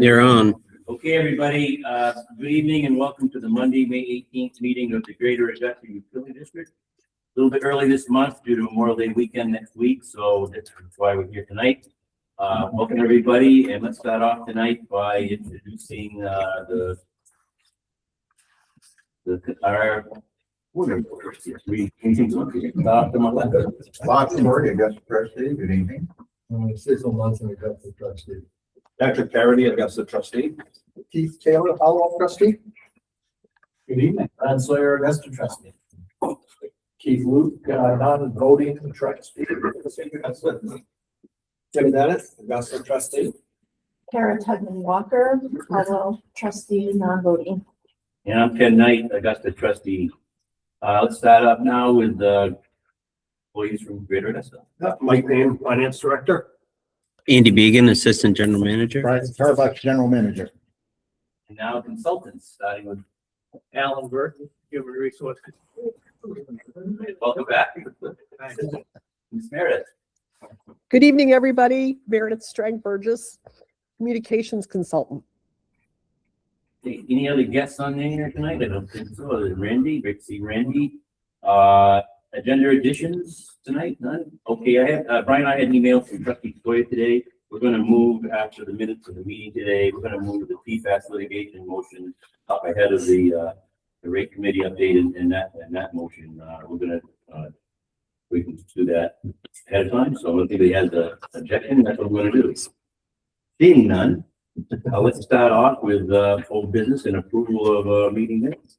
You're on. Okay, everybody, good evening and welcome to the Monday, May 18th meeting of the Greater Augusta Utility District. A little bit early this month due to Memorial Day weekend next week, so that's why we're here tonight. Welcome everybody, and let's start off tonight by introducing our board members. We start to my left. Bob Murray, Augusta Trustee, good evening. Cecil Munson, Augusta Trustee. Patrick Parity, Augusta Trustee. Keith Taylor, Howell Trustee. Good evening. Ron Sawyer, Augusta Trustee. Keith Luke, non-voting trustee. Jim Dennis, Augusta Trustee. Kara Tugman Walker, Caldwell trustee, non-voting. And I'm Ken Knight, Augusta Trustee. Let's start up now with employees from Greater Augusta. Mike Payne, Finance Director. Andy Began, Assistant General Manager. Brian Tarbuck, General Manager. And now consultants, starting with Alan Burton, Human Resources. welcome back. Ms. Meredith. Good evening, everybody. Meredith Strang Burgess, Communications Consultant. Any other guests on there tonight? I don't think so. Randy, Rick C. Randy. Agenda additions tonight? None? Okay, I have, Brian, I had an email from Trustee Toya today. We're going to move after the minutes of the meeting today. We're going to move the PFAS litigation motion up ahead of the rate committee update and that motion. We're going to, we can do that ahead of time. So if anybody has an objection, that's what we're going to do. Seeing none, let's start off with old business and approval of meeting minutes.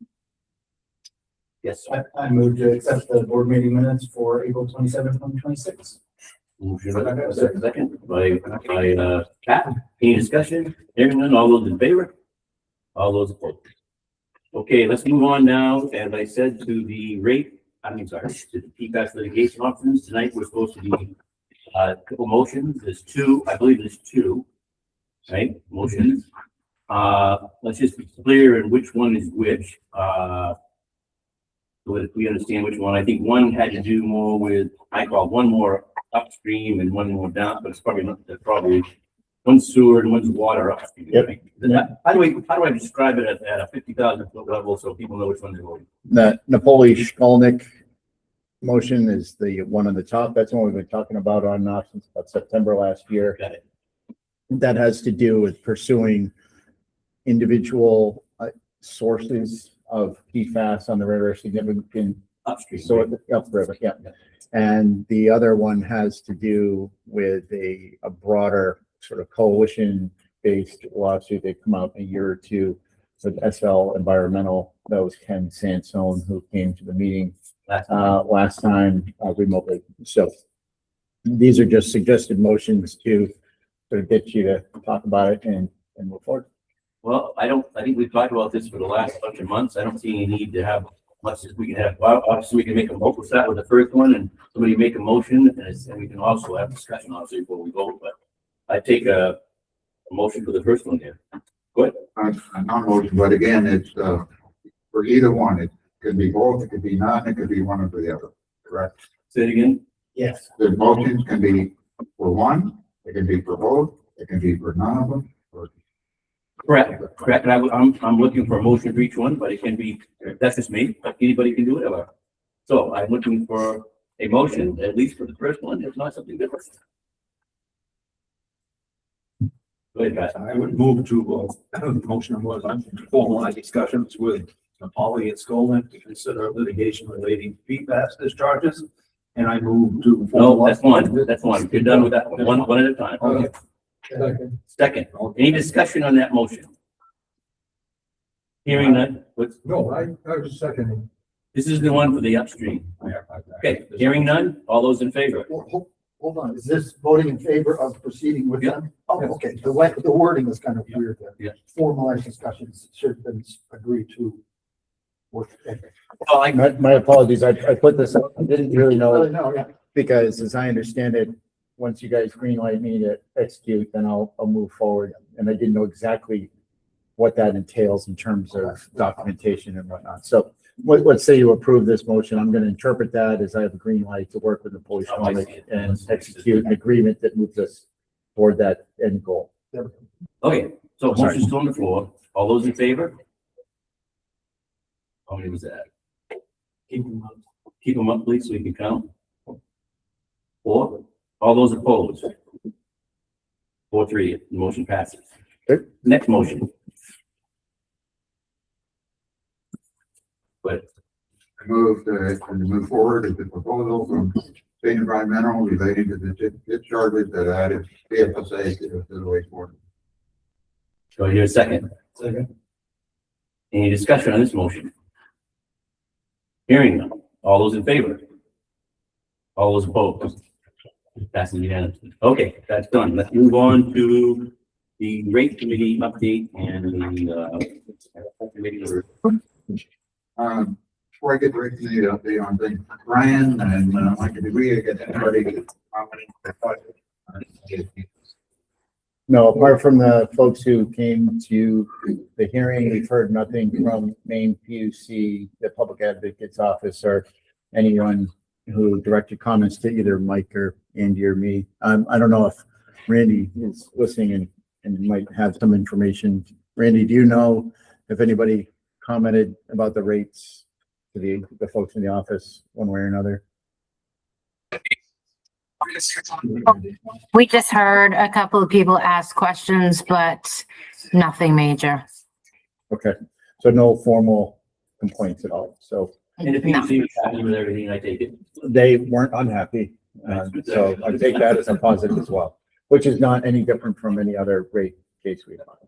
Yes, sir. I move to accept the board meeting minutes for April 27, 2026. Motion second by Pat. Any discussion? Hearing none, all those in favor? All those opposed? Okay, let's move on now, as I said, to the to the PFAS litigation options. Tonight, we're supposed to be a couple motions. There's two, I believe there's two, right? Motions. Let's just be clear in which one is which. So if we understand which one, I think one had to do more with, I call one more upstream and one more down, but it's probably not, probably one's sewer and one's water upstream. Yep. How do I describe it at a 50,000 foot level so people know which one they're voting? The Napoli Shkolnik motion is the one on the top. That's the one we've been talking about since about September last year. Got it. That has to do with pursuing individual sources of PFAS on the river, significant Upstream. So upriver, yeah. And the other one has to do with a broader sort of coalition-based lawsuit that come out in a year or two with SL Environmental. That was Ken Sansone who came to the meeting last time remotely. So these are just suggested motions to sort of get you to talk about it and move forward. Well, I think we've talked about this for the last bunch of months. I don't see any need to have much as we can have. Well, obviously, we can make a motion. We'll start with the first one and somebody make a motion and we can also have discussion obviously before we vote. But I take a motion for the first one here. Go ahead. A non-motion, but again, it's for either one. It could be both, it could be none, it could be one or the other, correct? Say it again. Yes. The motions can be for one, it can be for both, it can be for none of them. Correct. And I'm looking for a motion for each one, but it can be, that's just me, but anybody can do whatever. So I'm looking for a motion, at least for the first one, if not something different. Go ahead, guys. I would move to motion was on formalize discussions with Napoli and Skolnik to consider litigation relating to PFAS discharges. And I move to. No, that's one. That's one. You're done with that one at a time. Okay. Second, any discussion on that motion? Hearing none. No, I was seconding. This is the one for the upstream. Okay, hearing none. All those in favor? Hold on, is this voting in favor of proceeding with them? Oh, okay, the wording is kind of weird there. Yeah. Formalized discussions should have been agreed to. Well, My apologies. I put this up. I didn't really know Yeah. because as I understand it, once you guys greenlight me to execute, then I'll move forward. And I didn't know exactly what that entails in terms of documentation and whatnot. So let's say you approve this motion. I'm going to interpret that as I have a green light to work with the police and execute an agreement that moves us toward that end goal. Okay, so Sorry. motion's still on the floor. All those in favor? How many was that? Keep them up, please, so we can count. 4. All those opposed? 4-3, the motion passes. Okay. Next motion. But I move to move forward with the proposal from State Environmental relating to the discharges that added PFSA to the wastewater. do I hear a second? Second. Any discussion on this motion? Hearing none. All those in favor? All those opposed? Passes unanimously. Okay, that's done. Let's move on to the rate committee update and the committee order. Before I get right to the update on things, Brian and Mike, did we get anybody commenting? No, apart from the folks who came to the hearing, we've heard nothing from Maine PUC, the Public Advocate's Office, or anyone who directed comments to either Mike or Andy or me. I don't know if Randy is listening and might have some information. Randy, do you know if anybody commented about the rates to the folks in the office one way or another? We just heard a couple of people ask questions, but nothing major. Okay, so no formal complaints at all. So And if you see what's happening with everything, I take it. they weren't unhappy. So I take that as a positive as well, which is not any different from any other rate case we've had.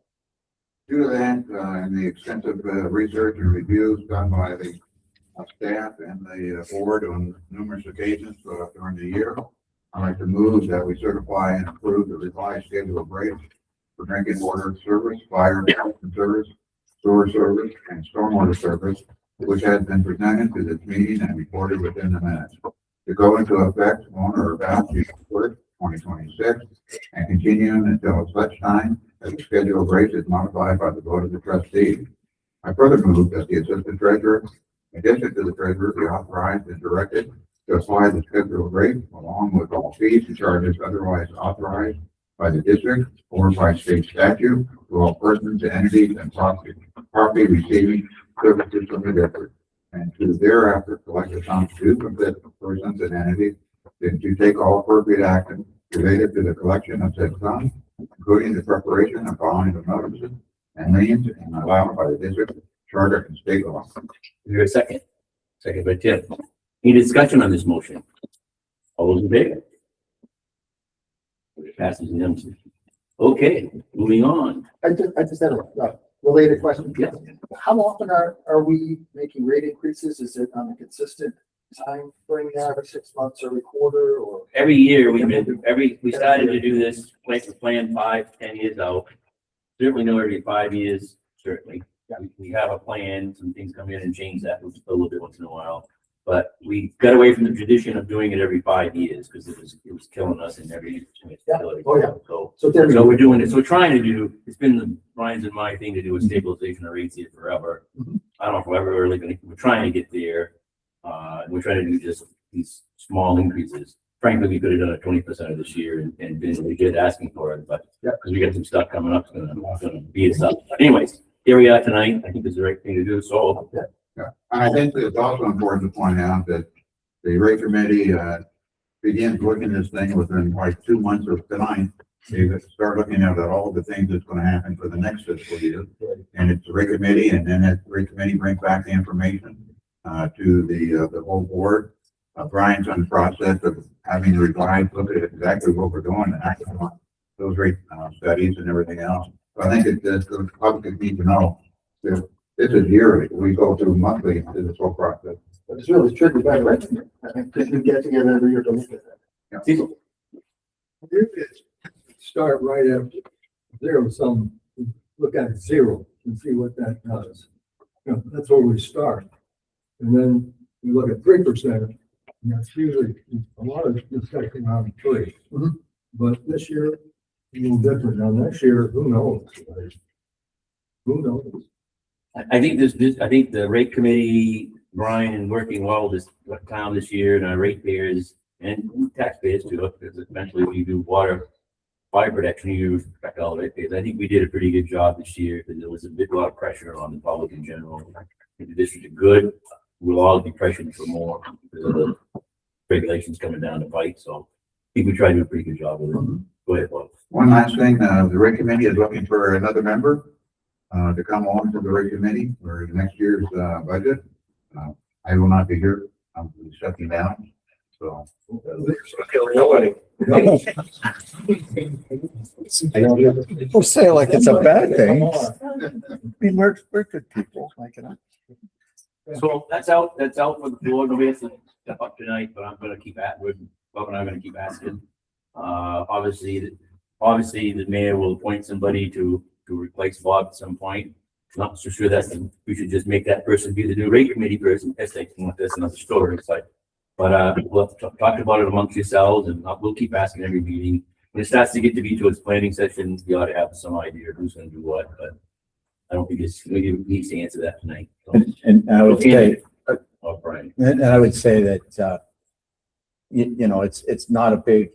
Due to that, and the extensive research and reviews done by the staff and the board on numerous occasions during the year, I'd like to move that we certify and approve the revised schedule of rates for drinking water service, fire and service, sewer service, and stormwater service, which has been presented to this meeting and reported within the minutes, to go into effect on or about June 1st, 2026, and continuing until such time as the schedule of rates is modified by the vote of the trustees. I further move that the assistant treasurer, in addition to the treasurer, be authorized and directed to apply the schedule of rates along with all fees and charges otherwise authorized by the district or by state statute to all persons, entities, and property receiving services from the district, and to thereafter collect the sums due from the persons and entities, and to take all appropriate action related to the collection of said sums, including the preparation and filing of notices and liens and allowed by the district charter and state law. Is there a second? Second by Tim. Any discussion on this motion? All those in favor? It passes unanimously. Okay, moving on. I just had a related question. Yeah. How often are we making rate increases? Is it on a consistent time frame now, every 6 months, every quarter, or? Every year we started to do this, plan 5-10 years out. Certainly know every 5 years, certainly. We have a plan, some things come in and change that a little bit once in a while. But we got away from the tradition of doing it every 5 years because it was killing us in every. Oh, yeah. So we're doing it. So we're trying to do, it's been Brian's and my thing to do a stabilization of rates here forever. Mhm. I don't know if we're ever really gonna, we're trying to get there. We're trying to do just these small increases. Frankly, we could have done it 20% of this year and been really good asking for it, but because we got some stuff coming up, it's gonna be us up. But anyways, here we are tonight. I think it's the right thing to do. So Yeah, and I think it's also important to point out that the rate committee begins looking at this thing within like 2 months of tonight. They start looking at all the things that's going to happen for the next fiscal year. And it's the rate committee, and then that rate committee brings back the information to the whole board. Brian's on the process of having the revised look at exactly what we're doing and acting on those rate studies and everything else. So I think the public need to know that this is yearly. We go through monthly through this whole process. But it's really triggered by the rate committee. I think that we get together every year to look at that. Cecil, You could start right after zero sum, look at zero and see what that does. You know, that's where we start. And then we look at 3%, and that's usually a lot of discussion around 3. Mhm. But this year, a little different. Now, next year, who knows? Who knows? I think I think the rate committee, Brian, and working well this town this year and our ratepayers and taxpayers too, because eventually we do water fire protection, you respect all of it, because I think we did a pretty good job this year, because there was a lot of pressure on the public in general. I think the district is good. We'll all be pressuring for more because of the regulations coming down the pipe, so I think we tried to do a pretty good job with it. Go ahead, Bob. One last thing, the rec committee is looking for another member to come on to the rec committee for next year's budget. I will not be here. I'm stepping down, so. Don't say it like it's a bad thing. I mean, we're good people, like, So that's out for the floor. Nobody has to step up tonight, but I'm gonna keep at, Bob and I'm gonna keep asking. Obviously the mayor will appoint somebody to replace Bob at some point. Not so sure we should just make that person be the new rate committee person. That's another story. It's like, but we'll talk about it amongst yourselves, and we'll keep asking every meeting. When it starts to get to be towards planning sessions, we ought to have some idea who's gonna do what, but I don't think we need to answer that tonight. So, and I would say, oh, Brian. and I would say that, you know, it's not a big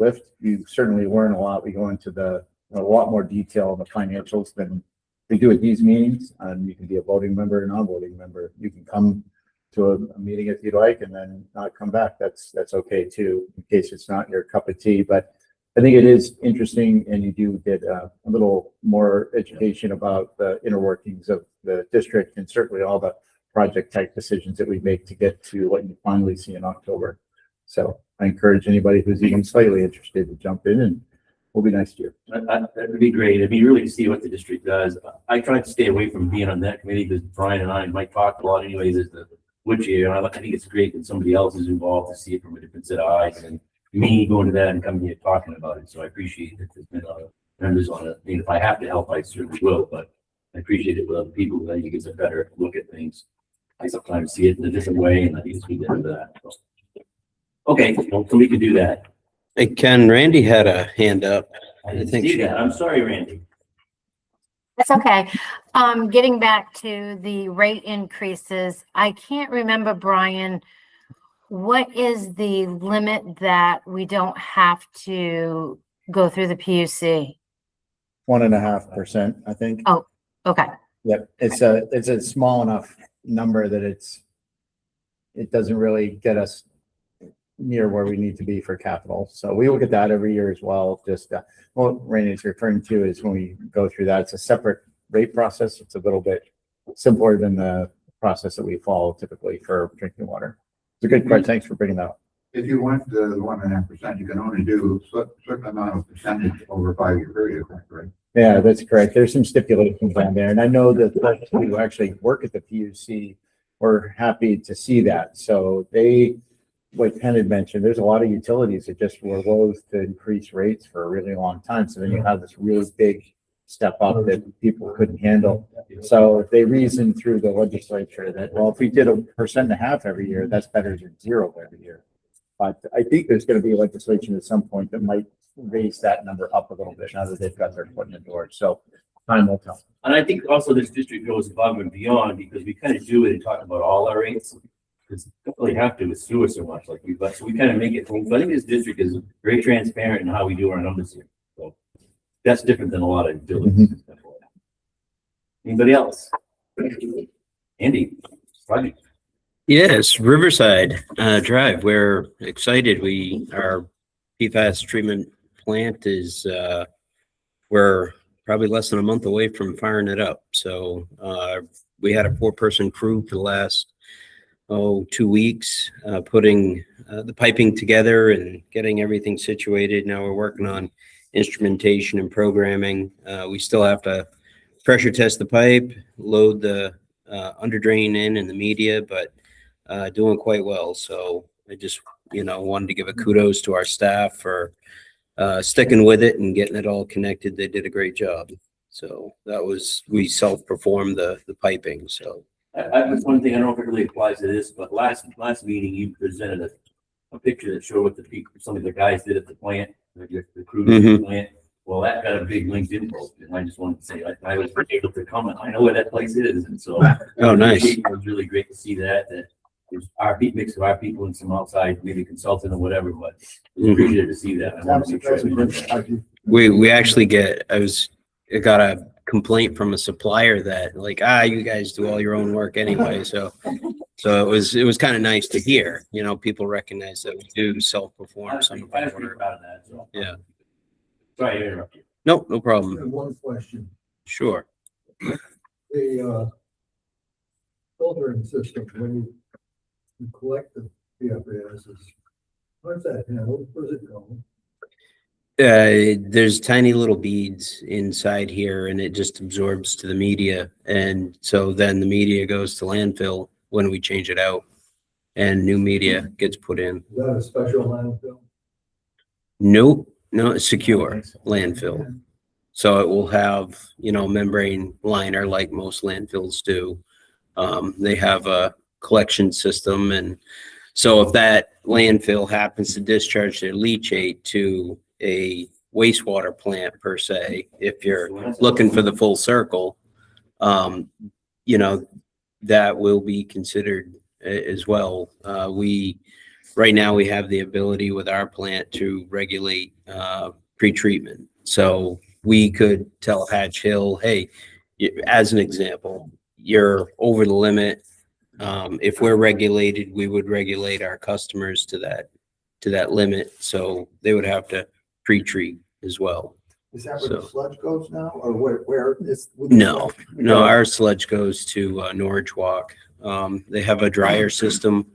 lift. You certainly learn a lot. We go into a lot more detail on the financials than we do at these meetings. You can be a voting member or non-voting member. You can come to a meeting if you'd like and then not come back. That's okay too, in case it's not your cup of tea. But I think it is interesting, and you do get a little more education about the inner workings of the district, and certainly all the project type decisions that we make to get to what you finally see in October. So I encourage anybody who's even slightly interested to jump in, and we'll be nice to you. That would be great. It'd be really to see what the district does. I tried to stay away from being on that committee because Brian and I might talk a lot anyways as the wood chair. And I think it's great that somebody else is involved to see it from a different set of eyes, and me going to that and coming here talking about it. So I appreciate that there's been other members on it. I mean, if I have to help, I certainly will, but I appreciate it with other people. I think it gives a better look at things. I sometimes see it in a different way, and I think it's good to do that. So. Okay, well, so we can do that. Hey, Ken, Randy had a hand up. I didn't see that. I'm sorry, Randy. That's okay. Getting back to the rate increases, I can't remember, Brian, what is the limit that we don't have to go through the PUC? 1.5%, I think. Oh, okay. Yep. It's a small enough number that it doesn't really get us near where we need to be for capital. So we look at that every year as well. Just what Randy's referring to is when we go through that, it's a separate rate process. It's a little bit simpler than the process that we follow typically for drinking water. It's a good question. Thanks for bringing that up. If you went to the 1.5%, you can only do a certain amount of percentage over a 5-year period, right? Yeah, that's correct. There's some stipulations on there. And I know that folks who actually work at the PUC were happy to see that. So like Ken had mentioned, there's a lot of utilities that just were loath to increase rates for a really long time. So then you have this really big step up that people couldn't handle. So they reasoned through the legislature that, well, if we did 1.5% every year, that's better than 0 every year. But I think there's going to be legislation at some point that might raise that number up a little bit now that they've got their foot in the door. So time will tell. And I think also this district goes above and beyond because we kind of do it and talk about all our rates. Because we don't really have to with sewer so much like we've got. So we kind of make it. So I think this district is very transparent in how we do our numbers here. So that's different than a lot of utilities. Mm-hmm. Anybody else? Andy, project. Yes, Riverside Drive. We're excited. Our PFAS treatment plant is we're probably less than a month away from firing it up. So we had a 4-person crew for the last 2 weeks putting the piping together and getting everything situated. Now we're working on instrumentation and programming. We still have to pressure test the pipe, load the under drain in and the media, but doing quite well. So I just, wanted to give a kudos to our staff for sticking with it and getting it all connected. They did a great job. So we self-performed the piping. So That's one thing. I don't know if it really applies to this, but last meeting you presented a picture that showed what some of the guys did at the plant, the crew at the plant. Well, that got a big LinkedIn post, and I just wanted to say I was able to comment. I know where that place is, and so oh, nice. It was really great to see that there's our mix of our people and some outside, maybe consultant or whatever, but Mhm. appreciative to see that. I want to make sure we do that. We actually I got a complaint from a supplier that like, you guys do all your own work anyway. So it was kind of nice to hear, people recognize that we do self-perform some of I our was pretty work. proud of that, so. Yeah. Sorry to interrupt you. Nope, no I problem. have one question. Sure. The filtering system, when you collect the PFASs, how's that handled? Where's it going? There's tiny little beads inside here and it just absorbs to the media. And so then the media goes to landfill when we change it out and new media gets put in. Is that a special landfill? Nope, no, it's secure landfill. So it will have, membrane liner like most landfills do. They have a collection system. And so if that landfill happens to discharge their leachate to a wastewater plant per se, if you're looking for the full circle, that will be considered as well. Right now we have the ability with our plant to regulate pretreatment. So we could tell Hatch Hill, hey, as an example, you're over the limit. If we're regulated, we would regulate our customers to that limit. So they would have to pre-treat as well. Is that where the So- sludge goes now, or where is? No, our sludge goes to Norwich Walk. They have a dryer system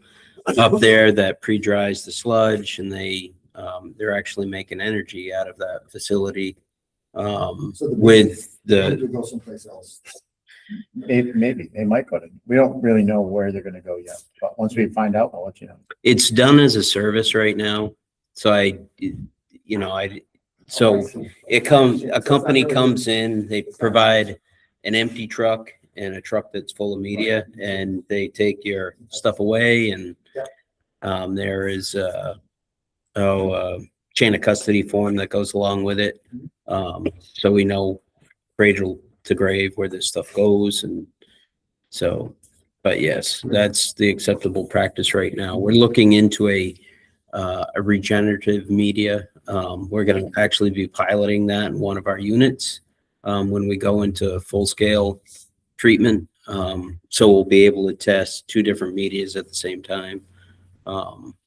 up there that pre-dries the sludge, and they're actually making energy out of that facility. With the To go someplace else. Maybe they might go to, we don't really know where they're gonna go yet, but once we find out, I'll let you know. it's done as a service right now. So a company comes in, they provide an empty truck and a truck that's full of media, and they take your stuff away. And there is a chain of custody form that goes along with it. So we know cradle to grave where this stuff goes. And so, but yes, that's the acceptable practice right now. We're looking into a regenerative media. We're going to actually be piloting that in one of our units when we go into full scale treatment. So we'll be able to test two different medias at the same time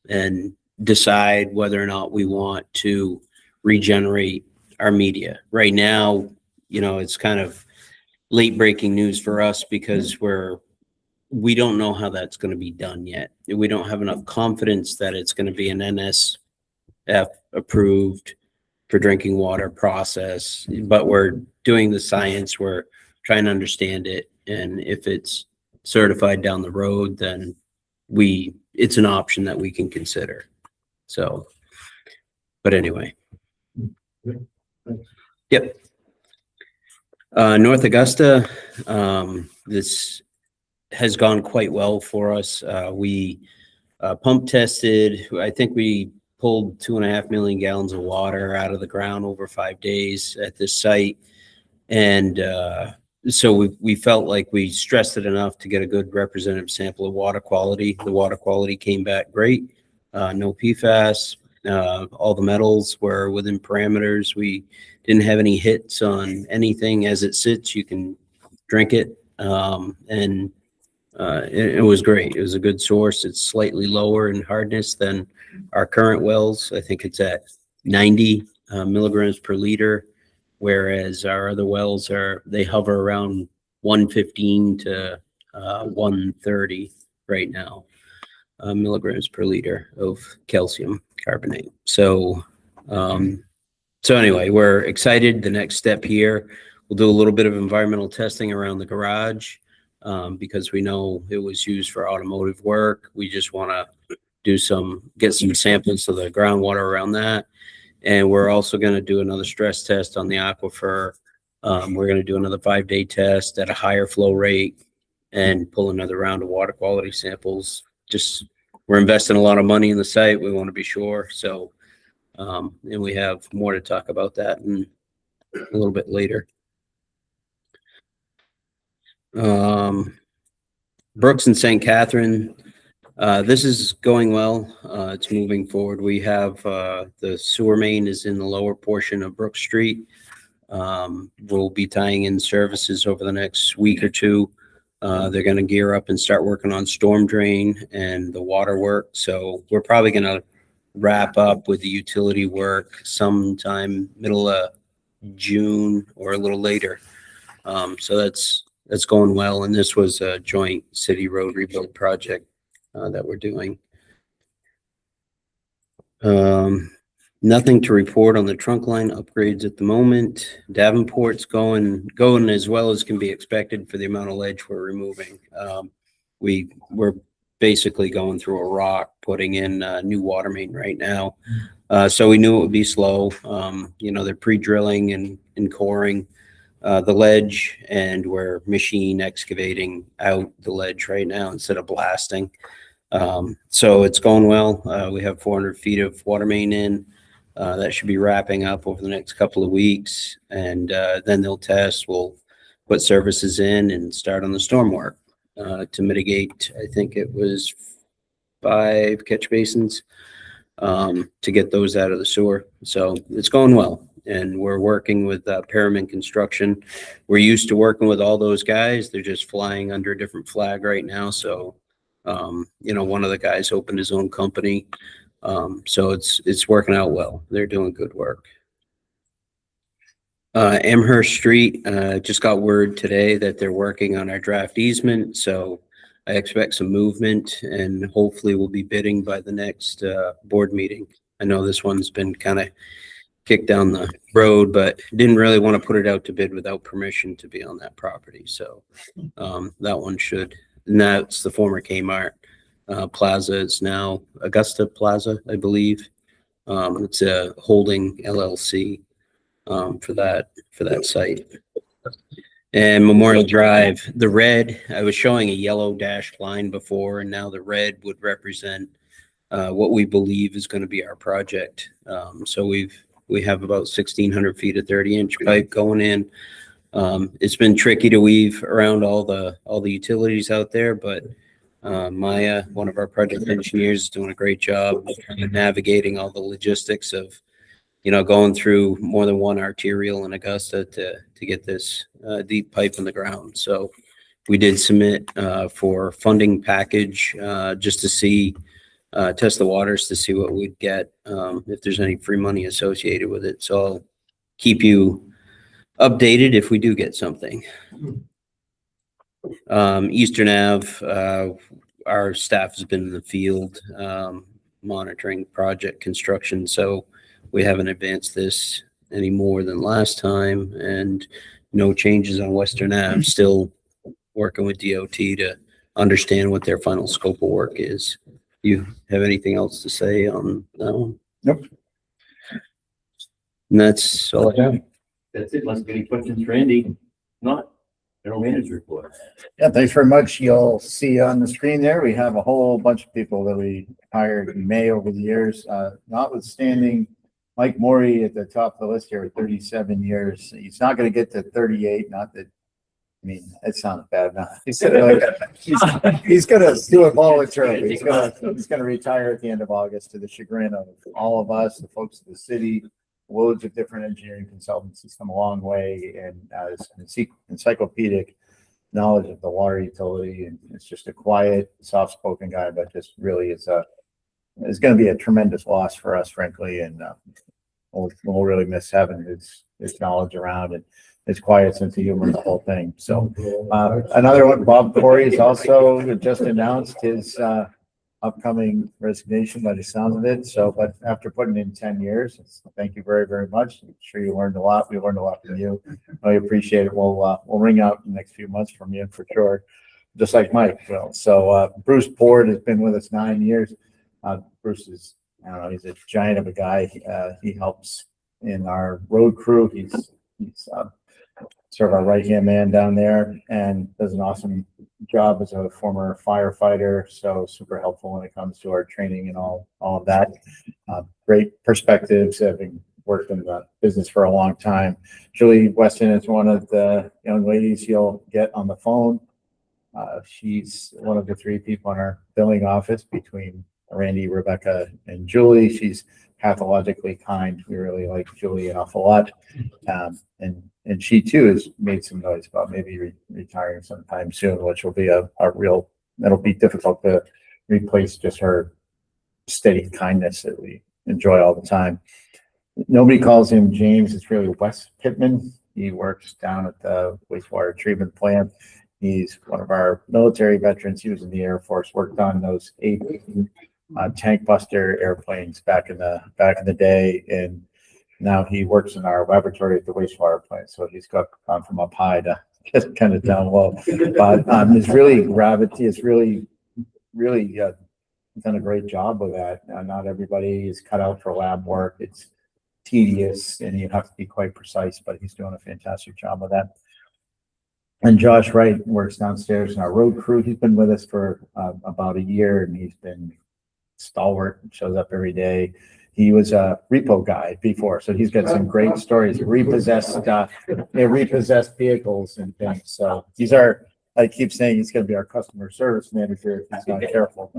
and decide whether or not we want to regenerate our media. Right now, it's kind of late breaking news for us because we don't know how that's going to be done yet. We don't have enough confidence that it's going to be an NSF approved for drinking water process, but we're doing the science. We're trying to understand it. And if it's certified down the road, then it's an option that we can consider. So, but anyway. Yep. North Augusta, this has gone quite well for us. We pump tested, I think we pulled 2.5 million gallons of water out of the ground over 5 days at this site. And so we felt like we stressed it enough to get a good representative sample of water quality. The water quality came back great. No PFAS. All the metals were within parameters. We didn't have any hits on anything. As it sits, you can drink it. And it was great. It was a good source. It's slightly lower in hardness than our current wells. I think it's at 90 milligrams per liter, whereas our other wells they hover around 115 to 130 right now milligrams per liter of calcium carbonate. So anyway, we're excited. The next step here, we'll do a little bit of environmental testing around the garage because we know it was used for automotive work. We just want to get some samples of the groundwater around that. And we're also going to do another stress test on the aquifer. We're going to do another 5-day test at a higher flow rate and pull another round of water quality samples. We're investing a lot of money in the site. We want to be sure. So, and we have more to talk about that a little bit later. Brooks and St. Catherine, This is going well. It's moving forward. We have, the sewer main is in the lower portion of Brook Street. We'll be tying in services over the next week or two. They're gonna gear up and start working on storm drain and the water work. So we're probably gonna wrap up with the utility work sometime middle of June or a little later. So that's going well. And this was a joint city road rebuild project that we're doing. Nothing to report on the trunk line upgrades at the moment. Davenport's going as well as can be expected for the amount of ledge we're removing. We're basically going through a rock, putting in a new water main right now. So we knew it would be slow. They're pre-drilling and coring the ledge, and we're machine excavating out the ledge right now instead of blasting. So it's going well. We have 400 feet of water main in. That should be wrapping up over the next couple of weeks, and then they'll test. We'll put services in and start on the storm work to mitigate. I think it was 5 catch basins to get those out of the sewer. So it's going well, and we're working with Pyramid Construction. We're used to working with all those guys. They're just flying under a different flag right now. So one of the guys opened his own company. So it's working out well. They're doing good work. Amherst Street, just got word today that they're working on our draft easement. So I expect some movement, and hopefully we'll be bidding by the next board meeting. I know this one's been kind of kicked down the road, but didn't really want to put it out to bid without permission to be on that property. So that one should, and that's the former Kmart Plaza. It's now Augusta Plaza, I believe. It's a holding LLC for that site. And Memorial Drive, the red, I was showing a yellow dashed line before, and now the red would represent what we believe is going to be our project. So we have about 1,600 feet of 30-inch pipe going in. It's been tricky to weave around all the utilities out there, but Maya, one of our project engineers, is doing a great job of navigating all the logistics of, going through more than one arterial in Augusta to get this deep pipe in the ground. So we did submit for funding package just to see, test the waters to see what we'd get, if there's any free money associated with it. So I'll keep you updated if we do get something. Eastern Ave, our staff has been in the field monitoring project construction, so we haven't advanced this any more than last time, and no changes on Western Ave. Still working with DOT to understand what their final scope of work is. Do you have anything else to say on that one? Nope. And that's all I have. That's it. Unless any questions for Andy? Not. General manager report. Yeah, thanks very much. You'll see on the screen there, we have a whole bunch of people that we hired in May over the years, notwithstanding Mike Morey at the top of the list here with 37 years. He's not going to get to 38. Not that, I mean, that sounds bad. No, he's going to do it voluntarily. He's going to retire at the end of August, to the chagrin of all of us, the folks of the city. Loads of different engineering consultants. He's come a long way, and encyclopedic knowledge of the water utility. And it's just a quiet, soft-spoken guy, but just really is going to be a tremendous loss for us, frankly. And we'll really miss having his knowledge around and his quiet sense of humor, the whole thing. So another one, Bob Corey, is also just announced his upcoming resignation by the sound of it. So, but after putting in 10 years, thank you very, very much. I'm sure you learned a lot. We learned a lot from you. I appreciate it. We'll ring out in the next few months from you for sure. Just like Mike. Well, so Bruce Board has been with us 9 years. Bruce is, I don't know, he's a giant of a guy. He helps in our road crew. He's sort of our right-hand man down there, and does an awesome job as a former firefighter. So super helpful when it comes to our training and all of that. Great perspectives, having worked in the business for a long time. Julie Weston is one of the young ladies you'll get on the phone She's one of the three people in our billing office between Randy, Rebecca, and Julie. She's pathologically kind. We really like Julie an awful lot. And she too has made some noise about maybe retiring sometime soon, which will be a real, that'll be difficult to replace just her steady kindness that we enjoy all the time. Nobody calls him James. It's really Wes Pittman. He works down at the wastewater treatment plant. He's one of our military veterans. He was in the Air Force, worked on those 8 tank buster airplanes back in the day, and now he works in our laboratory at the wastewater plant. So he's gone from up high to just kind of down low. But it's really gravity. It's really done a great job with that. Not everybody is cut out for lab work. It's tedious and you have to be quite precise, but he's doing a fantastic job with that. And Josh Wright works downstairs in our road crew. He's been with us for about a year, and he's been stalwart, shows up every day. He was a repo guy before, so he's got some great stories, repossessed vehicles and things. So I keep saying he's going to be our customer service manager if he's not careful.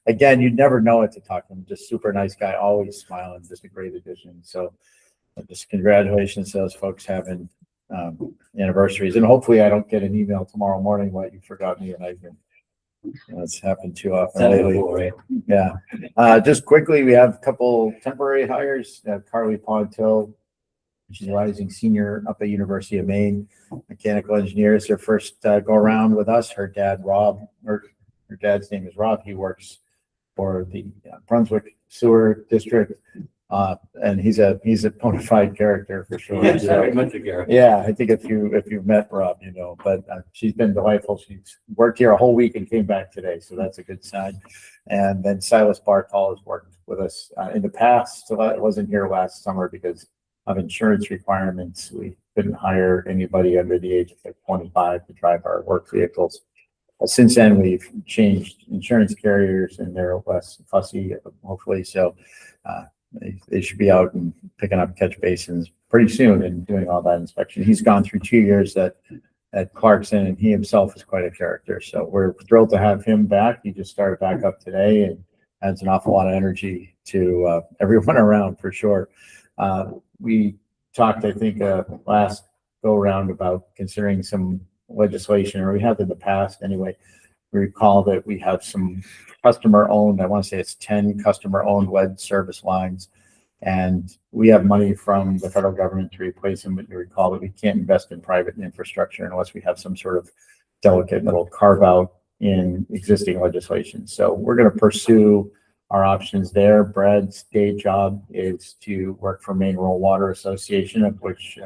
Again, you'd never know it to talk to him. Just super nice guy, always smiling, just a great addition. So just congratulations to those folks having anniversaries, and hopefully I don't get an email tomorrow morning what you forgot me, and I've been, it's happened too often lately. Right? Yeah. Just quickly, we have a couple temporary hires. Carly Pontill, she's a rising senior up at University of Maine, mechanical engineer. It's her first go around with us. Her dad, Rob, or her dad's name is Rob. He works for the Brunswick Sewer District. And he's a bona fide character for sure. Yes, very much a character. Yeah, I think if you've met Rob, you know, but she's been delightful. She's worked here a whole week and came back today, so that's a good sign. And then Silas Bartol has worked with us in the past. So that wasn't here last summer because of insurance requirements. We couldn't hire anybody under the age of like 25 to drive our work vehicles. Since then, we've changed insurance carriers and they're less fussy, hopefully. So they should be out and picking up catch basins pretty soon and doing all that inspection. He's gone through 2 years at Clarkson, and he himself is quite a character. So we're thrilled to have him back. He just started back up today and adds an awful lot of energy to everyone around for sure. We talked, I think, last go around about considering some legislation, or we have in the past anyway. We recall that we have some customer owned, I want to say it's 10 customer owned lead service lines. And we have money from the federal government to replace them. But you recall that we can't invest in private infrastructure unless we have some sort of delicate little carve out in existing legislation. So we're going to pursue our options there. Brad's day job is to work for Maine Rural Water Association, of which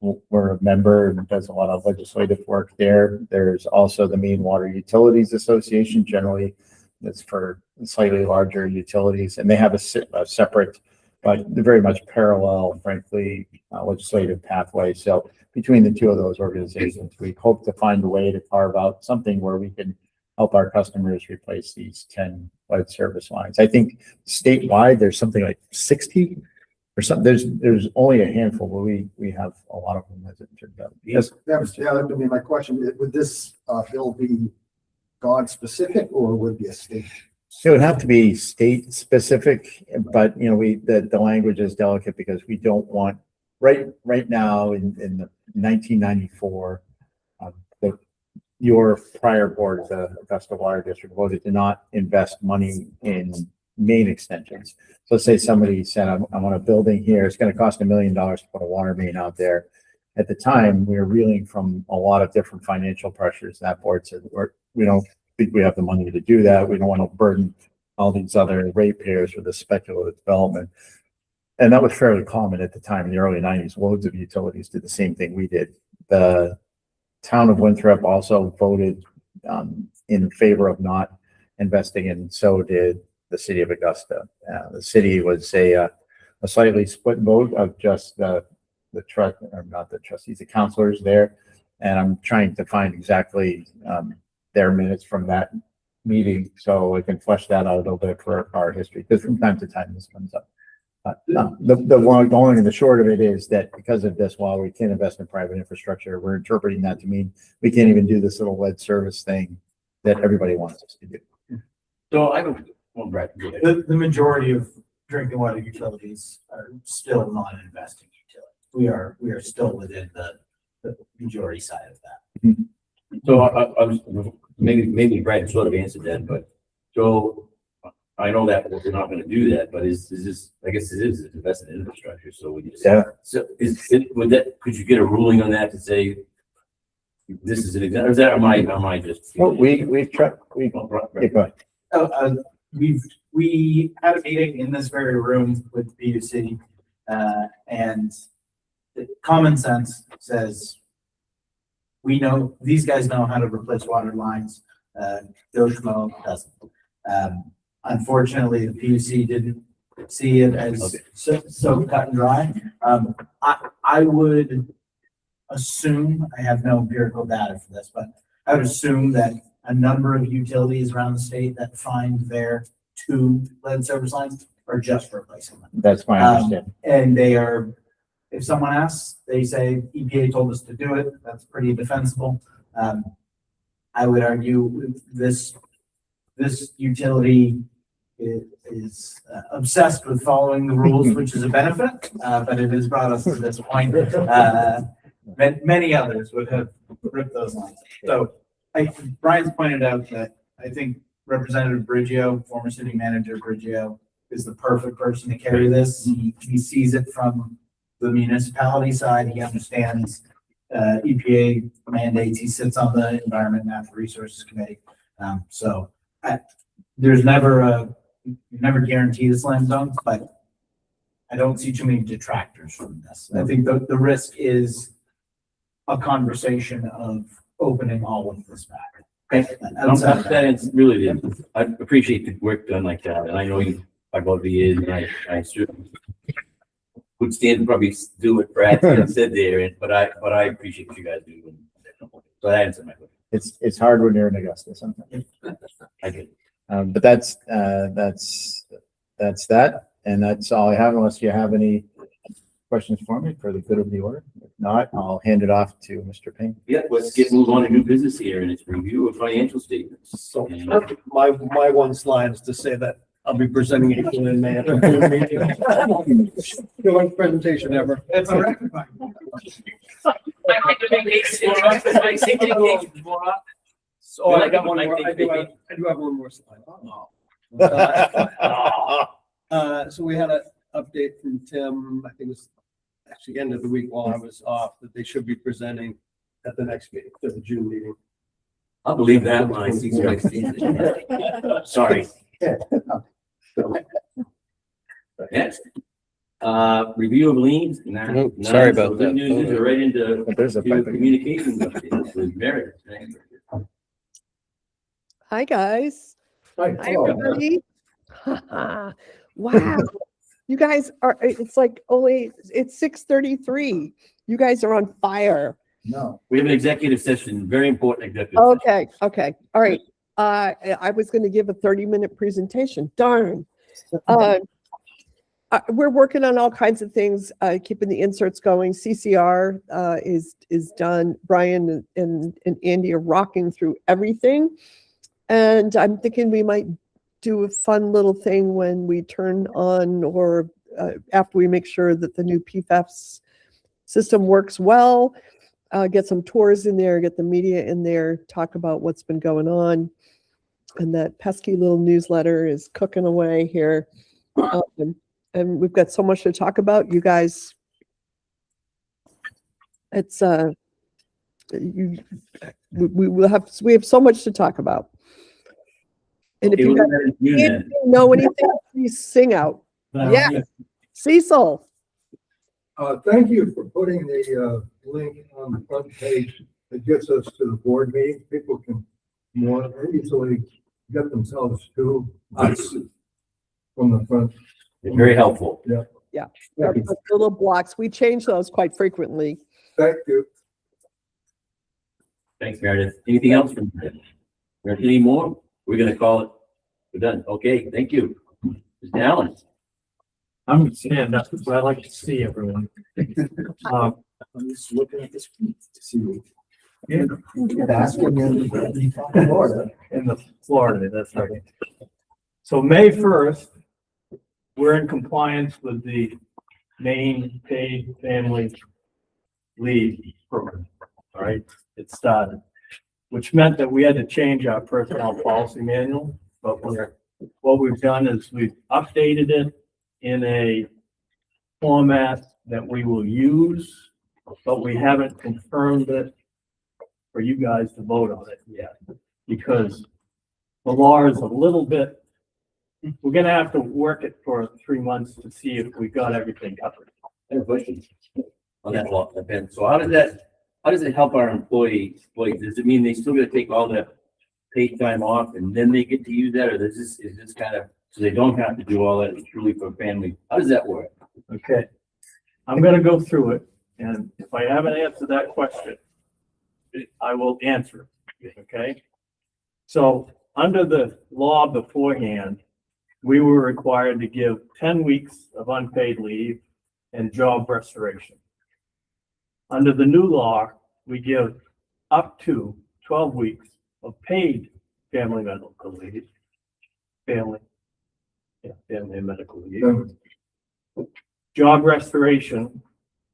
we're a member, and does a lot of legislative work there. There's also the Maine Water Utilities Association, generally that's for slightly larger utilities, and they have a separate, but very much parallel, frankly, legislative pathway. So between the two of those organizations, we hope to find a way to carve out something where we can help our customers replace these 10 lead service lines. I think statewide, there's something like 60 or something. There's only a handful, but we have a lot of them as it turned out. Yes. That would be my question. Would this bill be GAUD specific or would it be a state? It would have to be state specific, but you know, the language is delicate because we don't want right now in the 1994, your prior board, the Augusta Water District, voted to not invest money in main extensions. So let's say somebody said, I want a building here. It's going to cost $1 million to put a water main out there. At the time, we were reeling from a lot of different financial pressures. That board said, we don't think we have the money to do that. We don't want to burden all these other ratepayers with the speculative development. And that was fairly common at the time in the early 90s. Loads of utilities did the same thing we did. The town of Winthrop also voted in favor of not investing, and so did the city of Augusta. The city was a slightly split vote of just the councilors there. And I'm trying to find exactly their minutes from that meeting so I can flesh that out a little bit for our history, because from time to time this comes up. No, the long and the short of it is that because of this, while we can invest in private infrastructure, we're interpreting that to mean we can't even do this little lead service thing that everybody wants us to do. So I don't, well, Brad, go ahead. The majority of drinking water utilities are still non-investing utilities. We are still within the majority side of that. So I was, maybe Brad sort of answered that, but so I know that we're not gonna do that, but is this, I guess it is invested in infrastructure, so we just. Yeah. So is it, would that, could you get a ruling on that to say this is an example, or is that, am I just? Well, we've tried, Oh, right, yeah, right. go ahead. We had a meeting in this very room with PUC, and the common sense says we know, these guys know how to replace water lines, Doshmo doesn't. Unfortunately, the PUC didn't see it as so cut and dry. I would assume, I have no empirical data for this, but I would assume that a number of utilities around the state that find their two lead service lines are just replacing them. That's my understanding. And they are, if someone asks, they say EPA told us to do it. That's pretty defensible. I would argue this utility is obsessed with following the rules, which is a benefit, but it has brought us to this point. Many others would have ripped those lines. So Brian's pointed out that I think Representative Briggio, former city manager Briggio, is the perfect person to carry this. He sees it from the municipality side. He understands EPA mandates. He sits on the Environment and Natural Resources Committee. So there's never guarantee the slam dunk, but I don't see too many detractors from this. I think the risk is a conversation of opening all of this back. Okay, that is really, I appreciate the work done like that, and I know you, about the years, and I certainly would stand to probably do what Brad said there, but I appreciate what you guys do. So that answered my question. It's hard when you're in Augusta sometimes. I get it. But that's that, and that's all I have unless you have any questions for me for the good of the order. If not, I'll hand it off to Mr. Payne. Yeah, let's move on to new business here, and it's review of financial statements. So And- my one slide is to say that I'll be presenting April in May at the board meeting. The one presentation ever. That's all right. So I got one more, I do have one more slide. So we had an update from Tim, I think it was actually end of the week while I was off, that they should be presenting at the next meeting, for the June meeting. I'll believe that when I see some. Sorry. Next, review of liens. Oh, sorry about Good that. news is we're right into There's a pipe again. communications updates with Meredith. Hi, guys. Hi, Hi, everybody. Wow. You guys are, it's like it's 6:33. You guys are on fire. No. We have an executive session, very important executive. session. Okay. All right. I was going to give a 30-minute presentation. Darn. We're working on all kinds of things, keeping the inserts going. CCR is done. Brian and Andy are rocking through everything. And I'm thinking we might do a fun little thing when we turn on or after we make sure that the new PFAS system works well, get some tours in there, get the media in there, talk about what's been going on. And that pesky little newsletter is cooking away here. And we've got so much to talk about. You guys, it's we have so much to talk about. And if Okay, you we'll guys go ahead and do that. know anything, please sing out. Yeah. Cecil. Thank you for putting the link on the front page that gets us to the board meeting. People can more easily get themselves to us from the front. It's very helpful. The little blocks, we change those quite frequently. Thank you. Thanks, Meredith. Anything else from Meredith? Any more? We're gonna call it. We're done. Okay, thank you. Mr. Allen. I'm gonna stand up, but I like to see everyone. I'm just looking at this to see. Yeah. Asking in Florida. In the Florida, that's right. So May 1st, we're in compliance with the main paid family leave program. All right, it started, which meant that we had to change our personnel policy manual, but what we've done is we've updated it in a format that we will use, but we haven't confirmed it for you guys to vote on it yet, because the law is a little bit, we're gonna have to work it for 3 months to see if we got everything covered. I have a question on that law, Ben. So how does it help our employees? Does it mean they still gotta take all the paid time off and then they get to use that, or is this kind of, so they don't have to do all that, it's truly for family? How does that work? Okay, I'm gonna go through it, and if I haven't answered that question, I will answer it, okay? So, under the law beforehand, we were required to give 10 weeks of unpaid leave and job restoration. Under the new law, we give up to 12 weeks of paid family medical leave, family and medical leave, job restoration,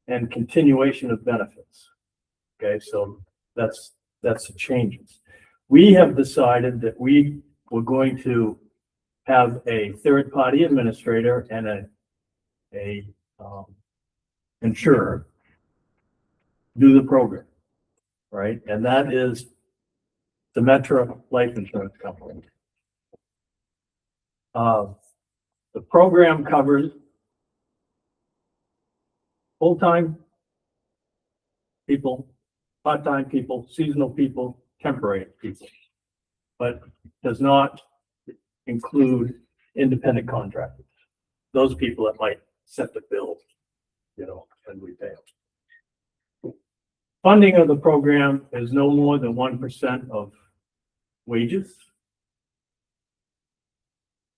and continuation of benefits. Okay, so that's the changes. We have decided that we were going to have a third-party administrator and a insurer do the program, right? And that is the Metro Life Insurance Company. The program covers full-time people, part-time people, seasonal people, temporary people, but does not include independent contractors. Those people that might set the bill, and we pay them. Funding of the program is no more than 1% of wages.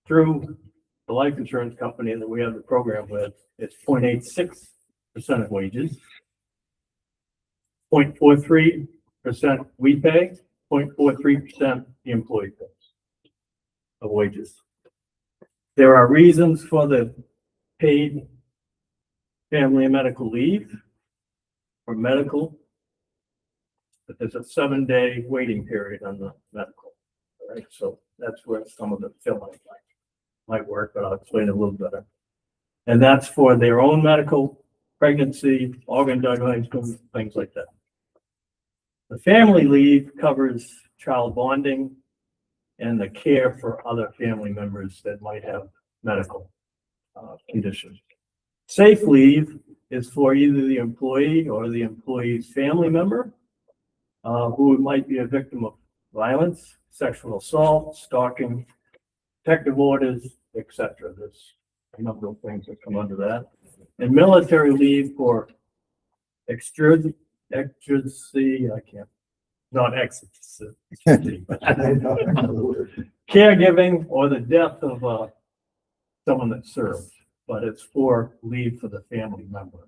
Through the life insurance company that we have the program with, it's 0.86% of wages. 0.43% we pay, 0.43% the employee pays of wages. There are reasons for the paid family and medical leave for medical, but there's a 7-day waiting period on the medical. All right, so that's where some of the filling might work, but I'll explain it a little better. And that's for their own medical, pregnancy, organ donation, things like that. The family leave covers child bonding and the care for other family members that might have medical conditions. Safe leave is for either the employee or the employee's family member who might be a victim of violence, sexual assault, stalking, protective orders, etc. There's a number of things that come under that. And military leave for exigency, caregiving or the death of someone that served, but it's for leave for the family member.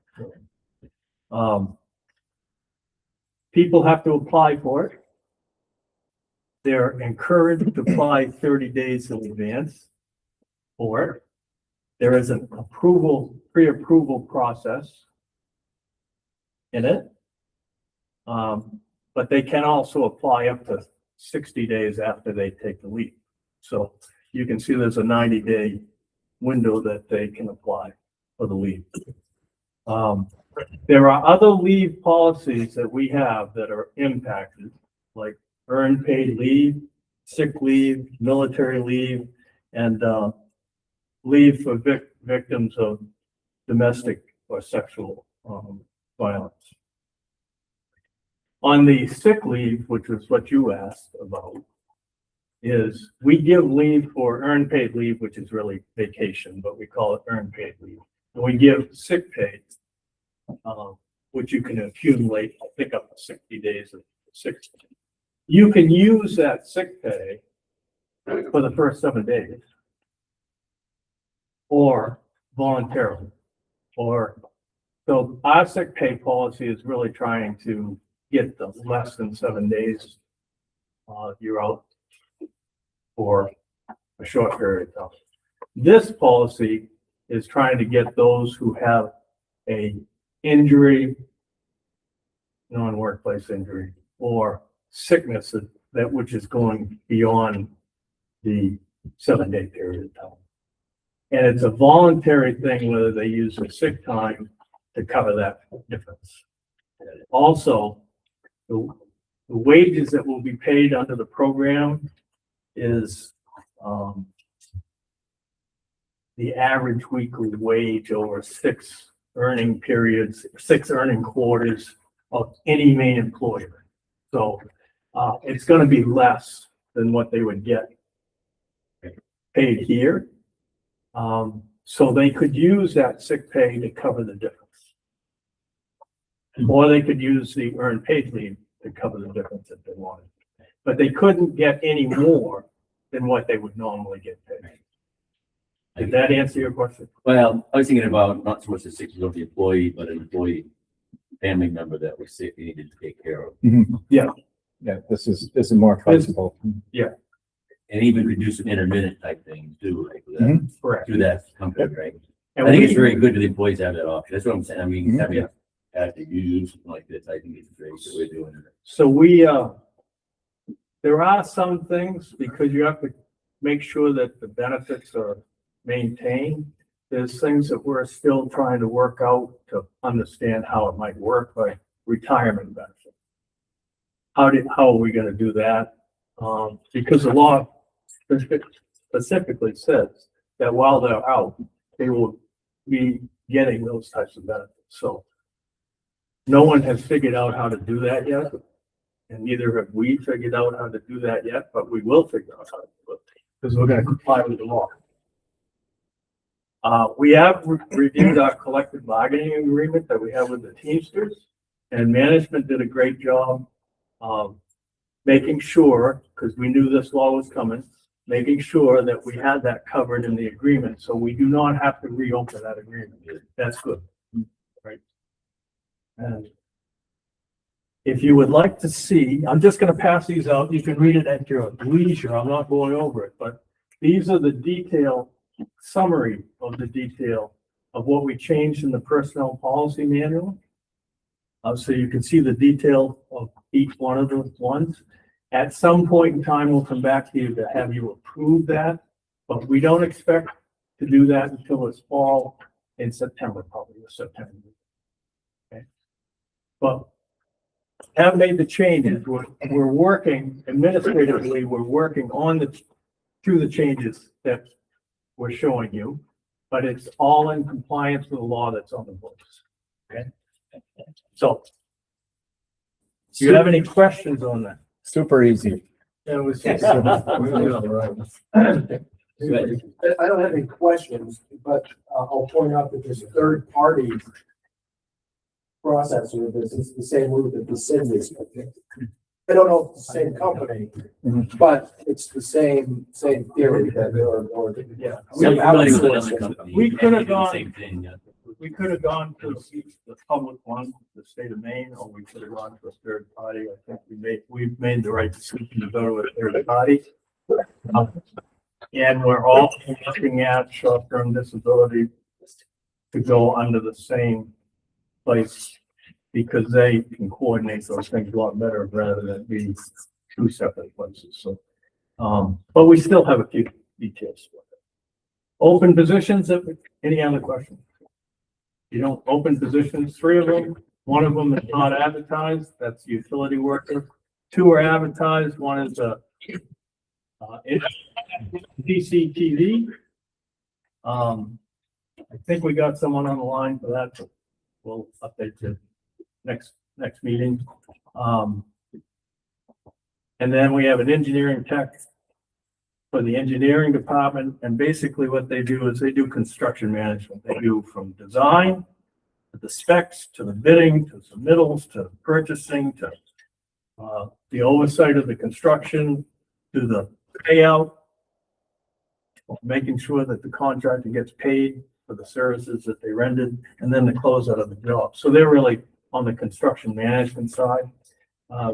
People have to apply for it. They're encouraged to apply 30 days in advance for it. There is an pre-approval process in it. But they can also apply up to 60 days after they take the leave. So you can see there's a 90-day window that they can apply for the leave. There are other leave policies that we have that are impacted, like earned paid leave, sick leave, military leave, and leave for victims of domestic or sexual violence. On the sick leave, which is what you asked about, is we give leave for earned paid leave, which is really vacation, but we call it earned paid leave. And we give sick pay, which you can accumulate, I think, up to 60 days of sick pay. You can use that sick pay for the first 7 days, or voluntarily. So our sick pay policy is really trying to get the less than 7 days. You're out for a short period of time. This policy is trying to get those who have a injury, non-workplace injury, or sickness that which is going beyond the 7-day period of time. And it's a voluntary thing whether they use the sick time to cover that difference. Also, the wages that will be paid under the program is the average weekly wage over 6 earning periods, 6 earning quarters of any main employer. So it's going to be less than what they would get paid here. So they could use that sick pay to cover the difference. Or they could use the earned paid leave to cover the difference if they wanted. But they couldn't get any more than what they would normally get paid. Did that answer your question? Well, I was thinking about not so much the sickness of the employee, but an employee family member that was sick, they needed to take care of. Yeah, this is more flexible. And even reduce some intermittent type things too, right? Correct. Through that company, right? And I think it's we- very good that the employees have that option. That's what I'm saying. I mean, Mhm. having to use something like this, I think it's great that we're doing it. So we, there are some things, because you have to make sure that the benefits are maintained. There's things that we're still trying to work out to understand how it might work, like retirement benefit. How are we gonna do that? Because the law specifically says that while they're out, they will be getting those types of benefits. So no one has figured out how to do that yet, and neither have we figured out how to do that yet, but we will figure out how to do it, because we're gonna comply with the law. We have reviewed our collective bargaining agreement that we have with the Teamsters, and management did a great job of making sure, because we knew this law was coming, making sure that we had that covered in the agreement, so we do not have to reopen that agreement. That's good, right? And if you would like to see, I'm just gonna pass these out, you can read it at your leisure, I'm not going over it, but these are the detail, summary of the detail of what we changed in the personnel policy manual. So you can see the detail of each one of those ones. At some point in time, we'll come back to you to have you approve that, but we don't expect to do that until it's fall in September, probably September. Okay. But have made the changes. We're working administratively, we're working on through the changes that we're showing you, but it's all in compliance with the law that's on the books. Okay. So, do you have any questions on that? Super easy. It was I don't have any questions, but I'll point out that there's a third party processor this is the same route that the city is. I don't know if it's the same company, but it's the same theory that Yeah. We could have gone- Same thing, yeah. We could have gone to the public one, the state of Maine, or we could have gone to a third party. I think we've made the right decision to go to a third party. And we're all looking at short-term disability to go under the same place, because they can coordinate those things a lot better rather than being 2 separate places. So, but we still have a few details. Open positions, any other questions? You know, open positions, 3 of them. 1 of them is not advertised, that's utility worker. 2 are advertised, 1 is a DCTV. I think we got someone on the line for that, but we'll update you next meeting. And then we have an engineering tech for the engineering department, and basically what they do is they do construction management. They do from design to the specs, to the bidding, to submittals, to purchasing, to the oversight of the construction, to the payout, making sure that the contractor gets paid for the services that they rendered, and then the closeout of the job. So they're really on the construction management side.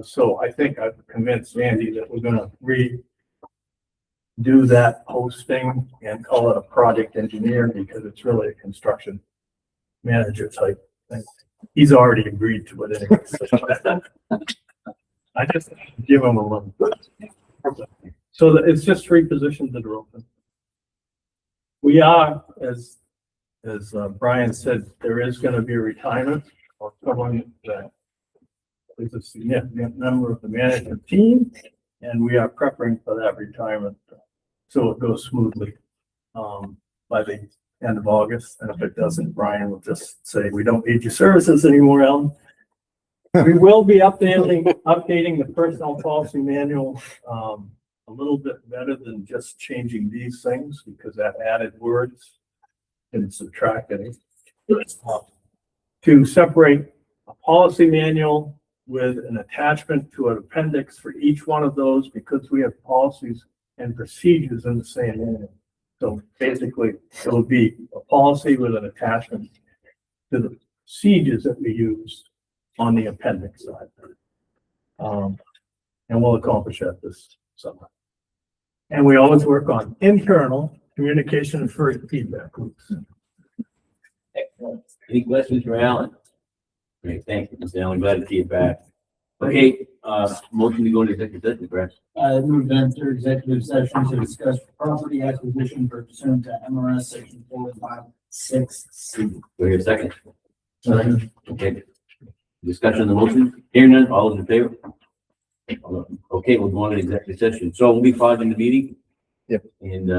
So I think I've convinced Andy that we're gonna do that posting and call it a project engineer because it's really a construction manager type thing. He's already agreed to it anyway. So I just give him a month. So it's just 3 positions that are open. We are, as Brian said, there is going to be a retirement or someone that is a significant member of the management team, and we are preparing for that retirement. So it goes smoothly by the end of August. And if it doesn't, Brian will just say, we don't need your services anymore, Ellen. We will be updating the personnel policy manual a little bit better than just changing these things because that added words and subtracting to separate a policy manual with an attachment to an appendix for each one of those because we have policies and procedures in the same manual. So basically, it will be a policy with an attachment to the procedures that we use on the appendix side. And we'll accomplish that this summer. And we always work on internal communication and feedback loops. Excellent. Any questions for Alan? Great, thank you, Mr. Allen. Glad to see you back. Okay, motion to go into executive session, perhaps. Move to enter executive session to discuss property acquisition pursuant to MRS section 456C. Do we have a second? Okay. Discussion on the motion. Hearing none, all those in favor? Okay, we'll go on to executive session. So we'll be pausing the meeting. Yep. And